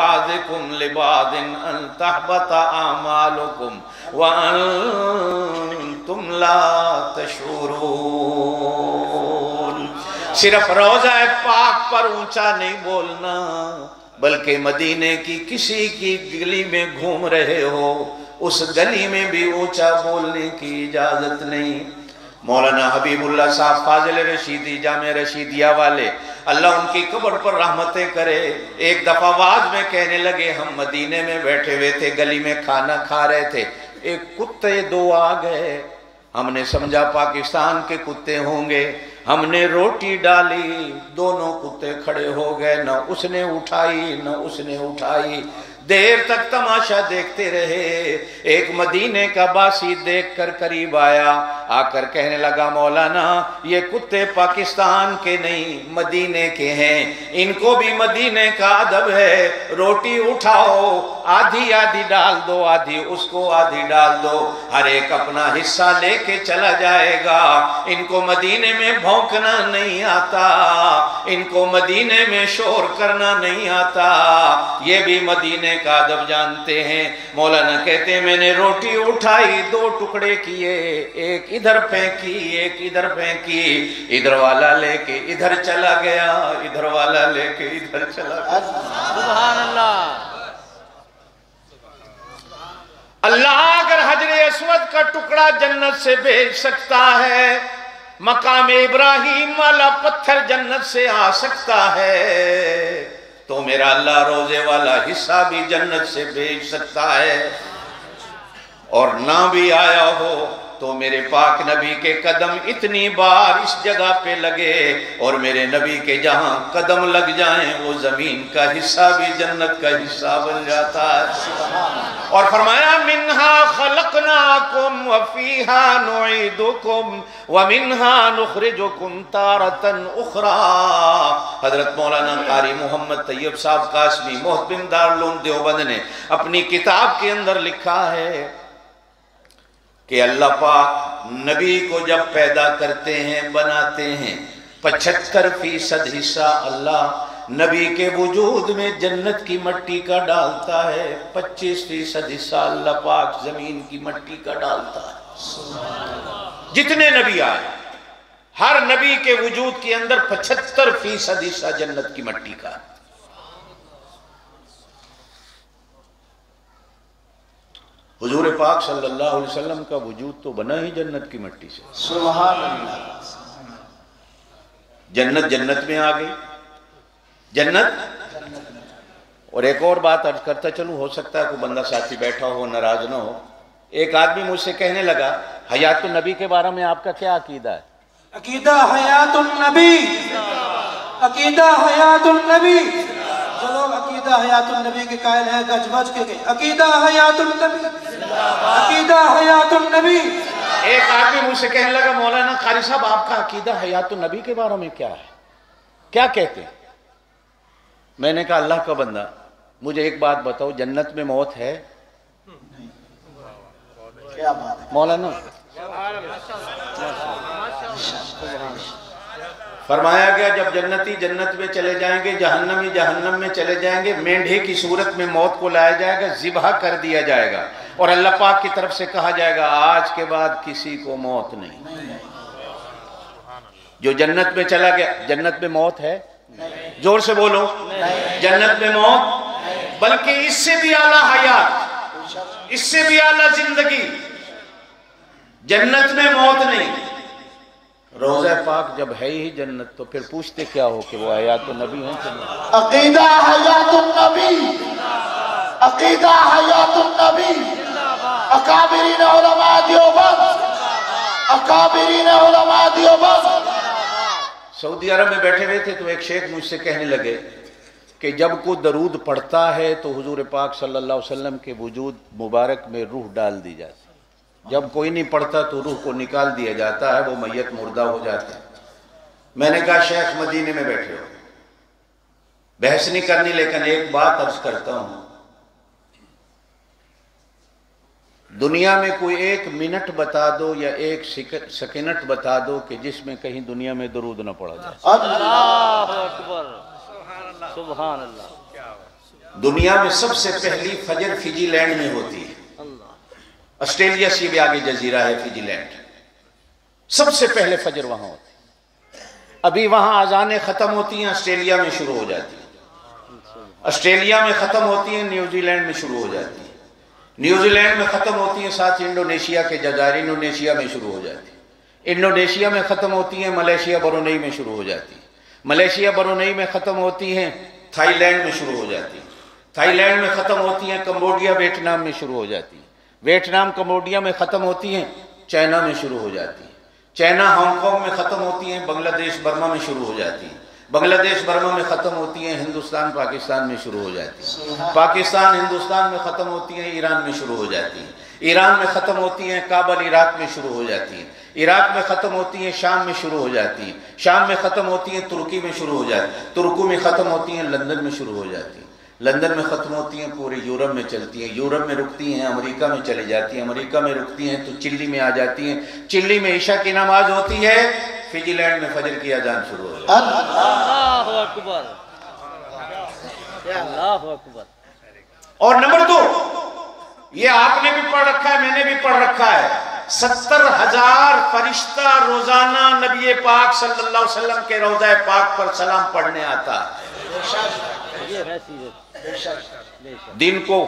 بعضکم لبعض ان تحبط اعمالکم وانتم لا تشعرون۔ صرف روضہ پاک پر اونچا نہیں بولنا، بلکہ مدینے کی کسی کی گلی میں گھوم رہے ہو اس گلی میں بھی اونچا بولنے کی اجازت نہیں۔ مولانا حبیب اللہ صاحب فاضل رشیدی جامع رشیدیہ والے، اللہ ان کی قبر پر رحمتیں کرے، ایک دفعہ واز میں کہنے لگے ہم مدینے میں بیٹھے ہوئے تھے، گلی میں کھانا کھا رہے تھے، ایک کتے دو آ گئے، ہم نے سمجھا پاکستان کے کتے ہوں گے، ہم نے روٹی ڈالی، دونوں کتے کھڑے ہو گئے، نہ اس نے اٹھائی نہ اس نے اٹھائی، دیر تک تماشا دیکھتے رہے۔ ایک مدینے کا باسی دیکھ کر قریب آیا، آ کر کہنے لگا مولانا یہ کتے پاکستان کے نہیں مدینے کے ہیں، ان کو بھی مدینے کا ادب ہے، روٹی اٹھاؤ، آدھی آدھی ڈال دو، آدھی اس کو آدھی ڈال دو، ہر ایک اپنا حصہ لے کے چلا جائے گا، ان کو مدینے میں بھونکنا نہیں آتا، ان کو مدینے میں شور کرنا نہیں آتا، یہ بھی مدینے کا ادب جانتے ہیں۔ مولانا کہتے ہیں میں نے روٹی اٹھائی، دو ٹکڑے کیے، ایک ادھر پھینکی ایک ادھر پھینکی، ادھر والا لے کے ادھر چلا گیا، ادھر والا لے کے ادھر چلا گیا۔ سبحان اللہ۔ اللہ اگر حجر اسود کا ٹکڑا جنت سے بھیج سکتا ہے، مقام ابراہیم والا پتھر جنت سے آ سکتا ہے، تو میرا اللہ روزے والا حصہ بھی جنت سے بھیج سکتا ہے، اور نہ بھی آیا ہو تو میرے پاک نبی کے قدم اتنی بار اس جگہ پہ لگے، اور میرے نبی کے جہاں قدم لگ جائیں وہ زمین کا حصہ بھی جنت کا حصہ بن جاتا ہے۔ اور فرمایا منہا خلقناکم وفیہا نعیدکم ومنہا نخرجکم تارتا اخرى۔ حضرت مولانا قاری محمد طیب صاحب قاسمی محتم دارالعلوم دیوبند نے اپنی کتاب کے اندر لکھا ہے کہ اللہ پاک نبی کو جب پیدا کرتے ہیں بناتے ہیں، 75% حصہ اللہ نبی کے وجود میں جنت کی مٹی کا ڈالتا ہے، 25% حصہ اللہ پاک زمین کی مٹی کا ڈالتا ہے۔ جتنے نبی آئے ہر نبی کے وجود کے اندر 75% حصہ جنت کی مٹی کا ہے۔ حضور پاک صلی اللہ علیہ وسلم کا وجود تو بنا ہی جنت کی مٹی سے، سبحان اللہ۔ جنت جنت میں آ گئی، جنت۔ اور ایک اور بات عرض کرتا چلوں، ہو سکتا ہے کوئی بندہ ساتھی بیٹھا ہو ناراض نہ ہو، ایک آدمی مجھ سے کہنے لگا حیات النبی کے بارے میں آپ کا کیا عقیدہ ہے؟ عقیدہ حیات النبی، عقیدہ حیات النبی، جو لوگ عقیدہ حیات النبی کے قائل ہیں گج بج کے گئے، عقیدہ حیات النبی، عقیدہ حیات النبی۔ ایک آدمی مجھ سے کہنے لگا مولانا قاری صاحب آپ کا عقیدہ حیات النبی کے بارے میں کیا ہے، کیا کہتے ہیں؟ میں نے کہا اللہ کا بندہ مجھے ایک بات بتاؤ، جنت میں موت ہے؟ کیا بات ہے مولانا فرمایا گیا جب جنتی جنت میں چلے جائیں گے، جہنمی جہنم میں چلے جائیں گے، مینڈھے کی صورت میں موت کو لایا جائے گا، ذبح کر دیا جائے گا، اور اللہ پاک کی طرف سے کہا جائے گا آج کے بعد کسی کو موت نہیں۔ جو جنت میں چلا گیا، جنت میں موت ہے؟ زور سے بولو، جنت میں موت، بلکہ اس سے بھی اعلیٰ حیات، اس سے بھی اعلیٰ زندگی، جنت میں موت نہیں۔ روضہ پاک جب ہے ہی جنت تو پھر پوچھتے کیا ہو کہ وہ حیات النبی ہیں کہ نہیں؟ عقیدہ حیات النبی، عقیدہ حیات النبی، اکابرین علماء دیوبند، اکابرین علماء دیوبند۔ سعودی عرب میں بیٹھے ہوئے تھے تو ایک شیخ مجھ سے کہنے لگے کہ جب کوئی درود پڑھتا ہے تو حضور پاک صلی اللہ علیہ وسلم کے وجود مبارک میں روح ڈال دی جاتی، جب کوئی نہیں پڑھتا تو روح کو نکال دیا جاتا ہے، وہ میت مردہ ہو جاتا ہے۔ میں نے کہا شیخ مدینے میں بیٹھے ہو، بحث نہیں کرنی، لیکن ایک بات عرض کرتا ہوں، دنیا میں کوئی ایک منٹ بتا دو یا ایک سیکنڈ بتا دو کہ جس میں کہیں دنیا میں درود نہ پڑھا جائے۔ اللہ اکبر، سبحان اللہ۔ دنیا میں سب سے پہلی فجر فجی لینڈ میں ہوتی ہے، آسٹریلیا سے بھی آگے جزیرہ ہے فجی لینڈ، سب سے پہلے فجر وہاں ہوتی ہے۔ ابھی وہاں اذانیں ختم ہوتی ہیں، آسٹریلیا میں شروع ہو جاتی ہیں، آسٹریلیا میں ختم ہوتی ہیں، نیوزی لینڈ میں شروع ہو جاتی ہیں، نیوزی لینڈ میں ختم ہوتی ہیں، ساتھ انڈونیشیا کے جزائر انڈونیشیا میں شروع ہو جاتی ہیں، انڈونیشیا میں ختم ہوتی ہیں، ملیشیا برونئی میں شروع ہو جاتی ہیں، ملیشیا برونئی میں ختم ہوتی ہیں، تھائی لینڈ میں شروع ہو جاتی ہیں، تھائی لینڈ میں ختم ہوتی ہیں، کمبوڈیا ویتنام میں شروع ہو جاتی ہیں، ویتنام کمبوڈیا میں ختم ہوتی ہیں، چائنا میں شروع ہو جاتی ہیں، چائنا ہانگ کانگ میں ختم ہوتی ہیں، بنگلہ دیش برما میں شروع ہو جاتی ہیں، بنگلہ دیش برما میں ختم ہوتی ہیں، ہندوستان پاکستان میں شروع ہو جاتی ہیں، پاکستان ہندوستان میں ختم ہوتی ہیں، ایران میں شروع ہو جاتی ہیں، ایران میں ختم ہوتی ہیں، کابل عراق میں شروع ہو جاتی ہیں، عراق میں ختم ہوتی ہیں، شام میں شروع ہو جاتی ہیں، شام میں ختم ہوتی ہیں، ترکی میں شروع ہو جاتی ہیں، ترکی میں ختم ہوتی ہیں، لندن میں شروع ہو جاتی ہیں، لندن میں ختم ہوتی ہیں، پورے یورپ میں چلتی ہیں، یورپ میں رکتی ہیں، امریکہ میں چلی جاتی ہیں، امریکہ میں رکتی ہیں تو چلی میں آ جاتی ہیں، چلی میں عشاء کی نماز ہوتی ہے، فجی لینڈ میں فجر کی اذان شروع ہو جاتی ہے۔ اللہ اکبر، اللہ اکبر۔ اور نمبر 2، یہ آپ نے بھی پڑھ رکھا ہے، میں نے بھی پڑھ رکھا ہے، 70,000 فرشتہ روزانہ نبی پاک صلی اللہ علیہ وسلم کے روضہ پاک پر سلام پڑھنے آتا ہے۔ دن کو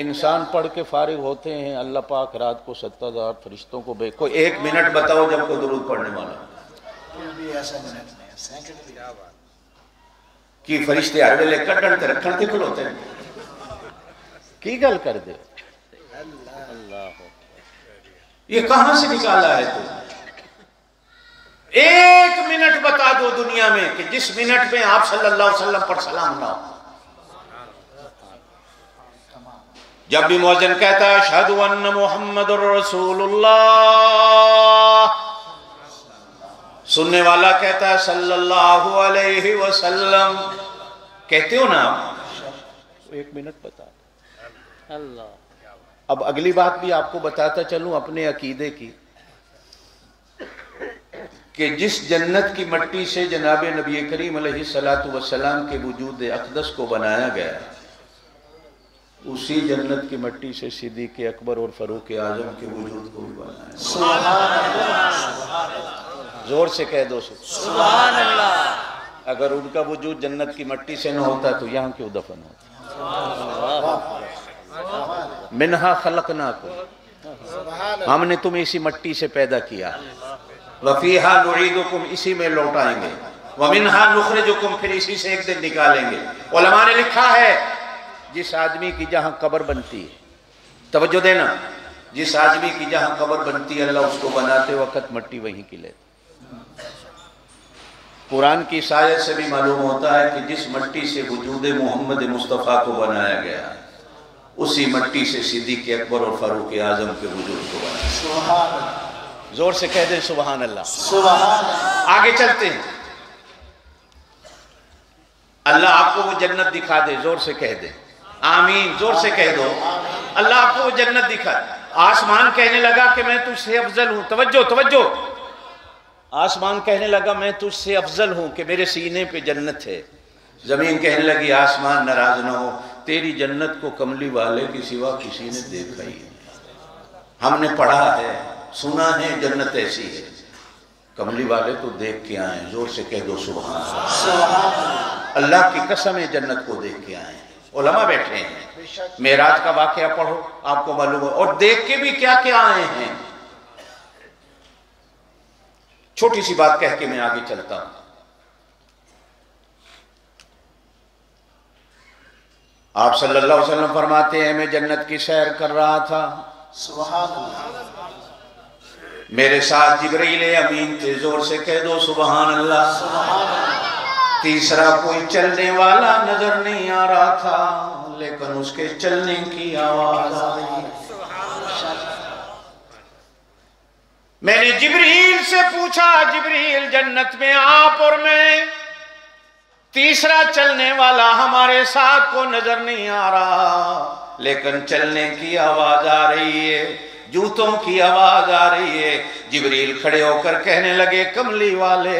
انسان پڑھ کے فارغ ہوتے ہیں، اللہ پاک رات کو 70,000 فرشتوں کو کوئی 1 منٹ بتاؤ جب کوئی درود پڑھنے والا کی فرشتے ہر ویلے کڈن تے رکھن تے کھلوتے ہیں، کی گل کر دے؟ یہ کہاں سے نکالا ہے تو؟ 1 منٹ بتا دو دنیا میں کہ جس منٹ میں آپ صلی اللہ علیہ وسلم پر سلام نہ ہو۔ جب بھی مؤذن کہتا ہے اشہد ان محمد رسول اللہ، سننے والا کہتا ہے صلی اللہ علیہ وسلم، کہتے ہو نا؟ 1 منٹ بتا دو۔ اللہ۔ اب اگلی بات بھی آپ کو بتاتا چلوں اپنے عقیدے کی، کہ جس جنت کی مٹی سے جناب نبی کریم علیہ السلام کے وجود اقدس کو بنایا گیا، اسی جنت کی مٹی سے صدیق اکبر اور فاروق اعظم کے وجود کو بھی بنایا۔ سبحان اللہ، زور سے کہہ دو سبحان اللہ۔ اگر ان کا وجود جنت کی مٹی سے نہ ہوتا تو یہاں کیوں دفن ہوتا؟ منہا خلقناکم، ہم نے تمہیں اسی مٹی سے پیدا کیا، وفیہا نعیدکم، اسی میں لوٹائیں گے، ومنہا نخرجکم، پھر اسی سے ایک دن نکالیں گے۔ علماء نے لکھا ہے جس آدمی کی جہاں قبر بنتی ہے، توجہ دینا، جس آدمی کی جہاں قبر بنتی ہے اللہ اس کو بناتے وقت مٹی وہیں کی لیتے۔ قرآن کی آیت سے بھی معلوم ہوتا ہے کہ جس مٹی سے وجود محمد مصطفیٰ کو بنایا گیا اسی مٹی سے صدیق اکبر اور فاروق اعظم کے وجود کو بنایا۔ زور سے کہہ دیں سبحان اللہ۔ سبحان اللہ۔ آگے چلتے ہیں، اللہ آپ کو وہ جنت دکھا دے، زور سے کہہ دیں آمین، زور سے کہہ دو، اللہ آپ کو وہ جنت دکھا دے۔ آسمان کہنے لگا کہ میں تجھ سے افضل ہوں، توجہ توجہ، آسمان کہنے لگا میں تجھ سے افضل ہوں کہ میرے سینے پہ جنت ہے۔ زمین کہنے لگی آسمان ناراض نہ ہو، تیری جنت کو کملی والے کی سوا کسی نے دیکھا ہی نہیں، ہم نے پڑھا ہے سنا ہے جنت ایسی ہے، کملی والے تو دیکھ کے آئے، زور سے کہہ دو سبحان اللہ۔ اللہ کی قسم ہے جنت کو دیکھ کے آئے، علماء بیٹھے ہیں، معراج کا واقعہ پڑھو آپ کو معلوم ہو، اور دیکھ کے بھی کیا کیا آئے ہیں۔ چھوٹی سی بات کہہ کے میں آگے چلتا ہوں، آپ صلی اللہ علیہ وسلم فرماتے ہیں میں جنت کی سیر کر رہا تھا، سبحان اللہ، میرے ساتھ جبرائیل امین تھے، زور سے کہہ دو سبحان اللہ۔ تیسرا کوئی چلنے والا نظر نہیں آ رہا تھا لیکن اس کے چلنے کی آواز آ رہی ہے۔ میں نے جبرائیل سے پوچھا جبرائیل جنت میں آپ اور میں، تیسرا چلنے والا ہمارے ساتھ کو نظر نہیں آ رہا لیکن چلنے کی آواز آ رہی ہے، جوتوں کی آواز آ رہی ہے۔ جبرائیل کھڑے ہو کر کہنے لگے کملی والے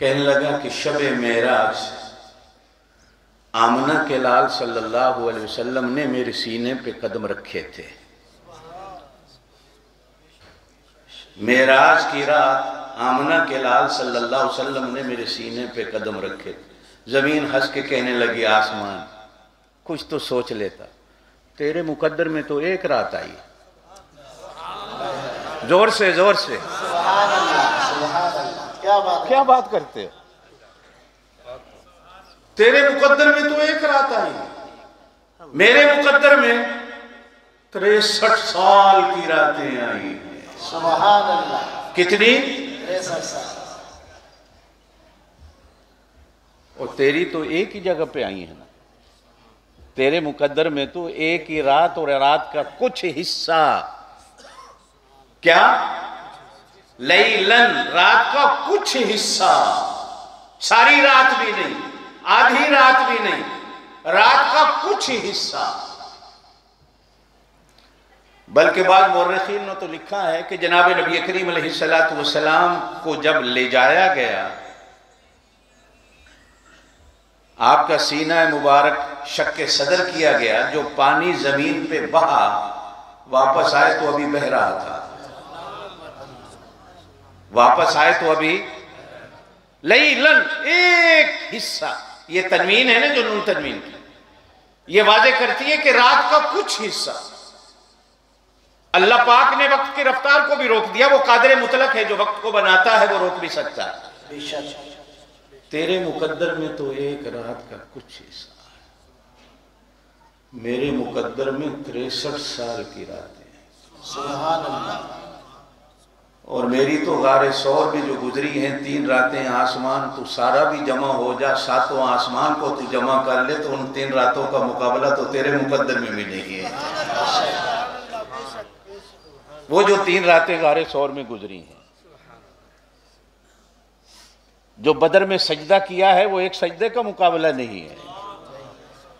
کہنے لگا کہ شب معراج آمنہ کے لال صلی اللہ علیہ وسلم نے میرے سینے پہ قدم رکھے تھے. معراج کی رات آمنہ کے لال صلی اللہ علیہ وسلم نے میرے سینے پہ قدم رکھے تھے. زمین ہنس کے کہنے لگی آسمان کچھ تو سوچ لیتا، تیرے مقدر میں تو ایک رات آئی. زور سے زور سے کیا بات کرتے ہو؟ تیرے مقدر میں تو ایک رات آئی، میرے مقدر میں 63 سال کی راتیں آئی. سبحان اللہ. کتنی؟ 63 سال. اور تیری تو ایک ہی جگہ پہ آئی ہے نا. تیرے مقدر میں تو ایک ہی رات اور رات کا کچھ حصہ. کیا؟ لیلن، رات کا کچھ حصہ، ساری رات بھی نہیں، آدھی رات بھی نہیں، رات کا کچھ حصہ. بلکہ بعض مورخین نے تو لکھا ہے کہ جناب نبی کریم علیہ السلام کو جب لے جایا گیا، آپ کا سینہ مبارک شق صدر کیا گیا، جو پانی زمین پہ بہا واپس آئے تو ابھی بہ رہا تھا. واپس آئے تو ابھی لیلن، ایک حصہ. یہ تنوین ہے نا جو نون تنوین کی، یہ واضح کرتی ہے کہ رات کا کچھ حصہ. اللہ پاک نے وقت کی رفتار کو بھی روک دیا. وہ قادر مطلق ہے، جو وقت کو بناتا ہے وہ روک بھی سکتا ہے. تیرے مقدر میں تو ایک رات کا کچھ حصہ ہے، میرے مقدر میں 63 سال کی راتیں ہیں. سبحان اللہ. اور میری تو غار ثور میں جو گزری ہیں 3 راتیں، آسمان تو سارا بھی جمع ہو جا، 7 آسمان کو تو جمع کر لے تو ان 3 راتوں کا مقابلہ تو تیرے مقدر میں بھی نہیں ہے. وہ جو 3 راتیں غار ثور میں گزری ہیں، جو بدر میں سجدہ کیا ہے وہ ایک سجدے کا مقابلہ نہیں ہے.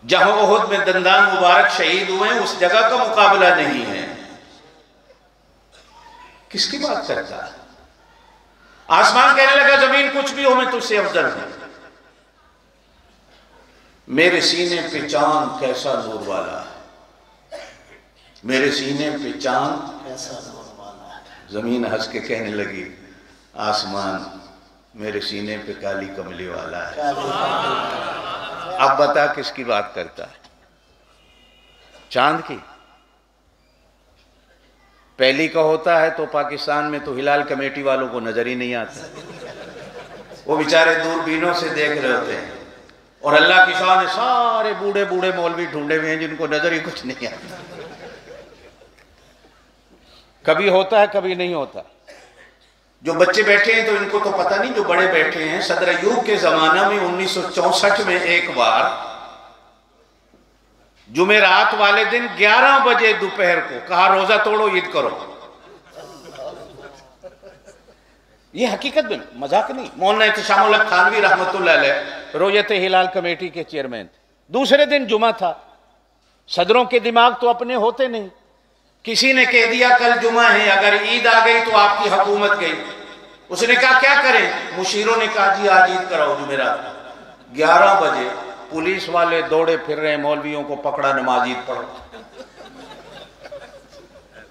جہاں احد میں دندان مبارک شہید ہوئے ہیں اس جگہ کا مقابلہ نہیں ہے. کس کی بات کرتا ہے؟ آسمان کہنے لگا زمین کچھ بھی ہو میں تجھ سے افضل ہوں. میرے سینے پہ چاند کیسا نور والا ہے، میرے سینے پہ چاند کیسا نور والا ہے. زمین ہنس کے کہنے لگی آسمان میرے سینے پہ کالی کملی والا ہے. اب بتا کس کی بات کرتا ہے؟ چاند کی. پہلی کا ہوتا ہے تو پاکستان میں تو ہلال کمیٹی والوں کو نظر ہی نہیں آتا، وہ بیچارے دوربینوں سے دیکھ رہے ہوتے ہیں. اور اللہ کی شان نے سارے بوڑھے بوڑھے مولوی ڈھونڈے ہوئے ہیں جن کو نظر ہی کچھ نہیں آتا. کبھی ہوتا ہے کبھی نہیں ہوتا. جو بچے بیٹھے ہیں تو ان کو تو پتہ نہیں، جو بڑے بیٹھے ہیں. صدر ایوب کے زمانہ میں 1964 میں ایک بار جمعرات والے دن 11 بجے دوپہر کو کہا روزہ توڑو عید کرو. یہ حقیقت میں مذاق نہیں. مولانا احتشام الحق تھانوی رحمۃ اللہ علیہ رویت ہلال کمیٹی کے چیئرمین تھے. دوسرے دن جمعہ تھا. صدروں کے دماغ تو اپنے ہوتے نہیں. کسی نے کہہ دیا کل جمعہ ہے، اگر عید آ گئی تو آپ کی حکومت گئی. اس نے کہا کیا کریں؟ مشیروں نے کہا جی آج عید کراؤ جمعرات. 11 بجے پولیس والے دوڑے پھر رہے ہیں، مولویوں کو پکڑا نماز عید پڑھو.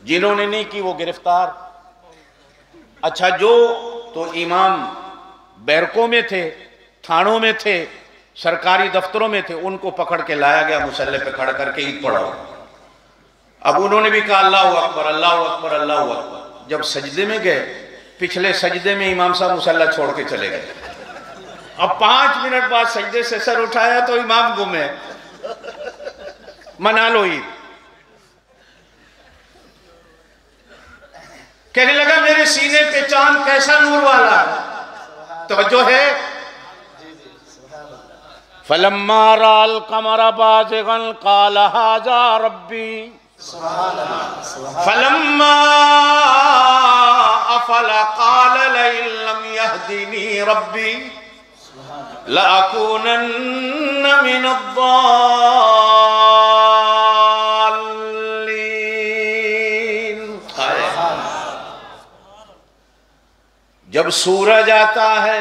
جنہوں نے نہیں کی وہ گرفتار. اچھا جو تو امام بیرکوں میں تھے، تھانوں میں تھے، سرکاری دفتروں میں تھے، ان کو پکڑ کے لایا گیا مصلی پہ کھڑا کر کے عید پڑھاؤ. اب انہوں نے بھی کہا اللہ اکبر اللہ اکبر اللہ اکبر. جب سجدے میں گئے، پچھلے سجدے میں امام صاحب مصلی چھوڑ کے چلے گئے. اب 5 منٹ بعد سجدے سے سر اٹھایا تو امام گم ہے. منا لو عید. کہنے لگا میرے سینے پہ چاند کیسا نور والا ہے. توجہ ہے. فَلَمَّا رَأَى الْقَمَرَ بَازِغًا قَالَ هَذَا رَبِّي فَلَمَّا أَفَلَ قَالَ لَئِن لَّمْ يَهْدِنِي رَبِّي لَأَكُونَنَّ مِنَ الضَّالِّينَ. جب سورج آتا ہے